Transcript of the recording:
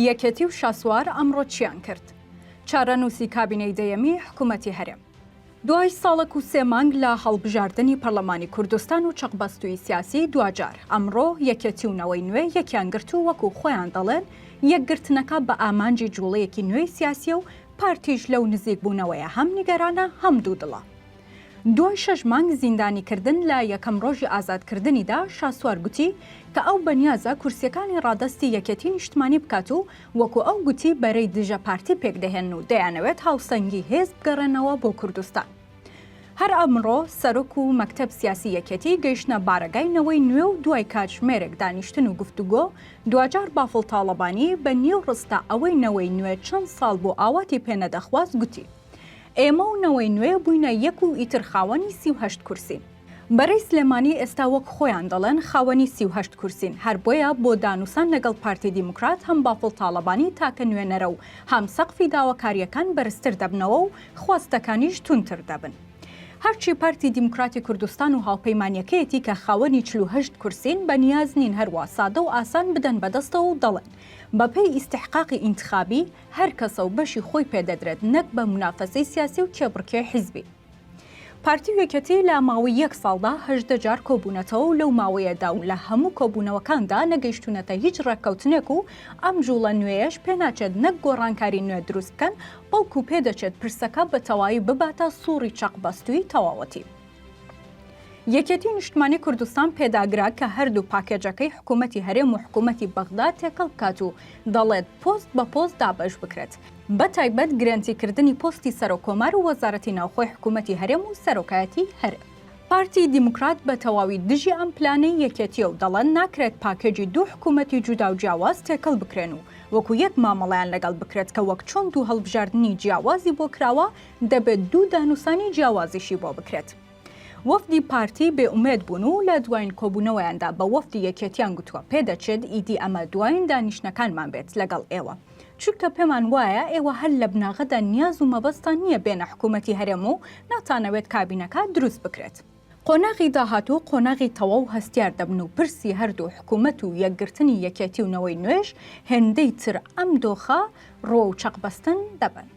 یەکێتی و شاسوار ئەمڕۆ چیان کرد؟ چارەنووسی کابینەی دەیەمی حکوومەتی هەرێم. دوای ساڵێک و 3 مانگ لە هەڵبژاردننی پەرلەمانی کوردستان و چەقبەستووی سیاسی دوجار ئەمڕۆ یەکێتی و نەوەی نوێ یەکیان گرت و وەکو خۆیان دەڵێن یەکگرتنەکە بە ئامانجی جوڵەیەکی نوێی سیاسی و پارتیش لەو نزیک بوونەوەیە هەم نیگەرانە هەم دوودڵە. دوای 6 مانگ زیندانیکردن لە یەکەم ڕۆژی ئازادکردنیدا شاسوار گوتی کە ئەو بەنیازە کورسیەکانی ڕادستی یەکێتی نیشتمانی بکات و وەکو ئەو گوتی بەرەی دژە پارتی پێک دەهێن و دەیانەوێت هاوسەنگی هێز بگەڕێنەوە بۆ کوردستان. هەر ئەمڕۆ سەرۆک و مەکتەب سیاسی یەکێتی گەیشتنە بارەگاینەوەی نوێ و دوای کاتژمێرێک دانیشتن و گفتوگۆ دوجار بافڵ تاڵەبانی بە نیو ڕستە ئەوەی نەوەی نوێ چەند ساڵ بۆ ئاواتی پێنەدەخواست گوتی ئێمە و نەوەی نوێ بووینە یەک و ئیتر خاوەنی 38 کورسین. بەرەی سلێمانی ئێستا وەک خۆیان دەڵێن خاوەنی 38 کورسین، هەر بۆیە بۆ دانووسان لەگەڵ پارتی دیموکرات هەم بافڵ تاڵەبانی تاکە نوێنەرە و هەم سەقفی داواکاریەکان بەرزتر دەبنەوە و خواستەکانیش تونتر دەبن. هەرچی پارتی دیموکراتی کوردستان و هاوپەیمانیەکەیەتی کە خاوەنی 48 کورسین بەنیاز نین هەروە سادە و ئاسان بدەن بەدەستەوە و دەڵێن بەپێی ئیستحقاقی ئینتخابی هەر کەسە و بەشی خۆی پێدەدرێت نەک بە منافەسەی سیاسی و کێبڕکێ حیزبی. پارتی یەکێتی لە ماوەی 1 ساڵدا 18 جار کۆبوونەتەوە و لەو ماوەیەدا و لە هەموو کۆبوونەوەکاندا نەگەیشتونەتە هیچ ڕێککەوتنێک و ئەم جوڵە نوێیەش پێناچێت نەک گۆڕانکاری نوێ دروست بکەن بەڵکو پێدەچێت پرسەکە بە تەواوی بباتە سووڕی چەقبەستووی تەواوەتی. یەکێتی نیشتمانی کوردستان پێداگرا کە هەردوو پاکێجەکەی حکوومەتی هەرێم و حکوومەتی بەغدا تێکەڵ بکات و دەڵێت پۆست بە پۆست دابەش بکرێت. بە تایبەت گرنتیکردنی پۆستی سەرۆکۆمار و وەزارەتی ناوخۆی حکوومەتی هەرێم و سەرۆکایەتی هەرێم. پارتی دیموکرات بە تەواوی دژی ئەم پلانەی یەکێتیە و دەڵێن ناکرێت پاکێجی دوو حکوومەتی جودا و جیاواز تێکەڵ بکرێن و وەکو یەک مامەڵەیان لەگەڵ بکرێت کە وەک چۆن دوو هەڵبژاردننی جیاوازی بۆ کراوە دەبێت دوو دانووسانی جیاوازیشی بۆ بکرێت. وەفدی پارتی بێئومێد بوون و لە دوایین کۆبوونەوەیاندا بە وەفدی یەکێتیان گوتووە پێدەچێت ئیدی ئەمە دوایین دانیشتنەکانمان بێت لەگەڵ ئێوە، چونکە پێمان وایە ئێوە هەر لە بناغەدا نیاز و مەبەستان نییە بێنە حکوومەتی هەرێم و ناتانەوێت کابینەکە دروست بکرێت. قۆناغی داهاتوو قۆناغی تەواو هەستیار دەبن و پرسی هەردوو حکوومەت و یەکگرتنی یەکێتی و نەوەی نوێژ هێندەی تر ئەم دۆخە ڕۆ و چەقبەستن دەبن.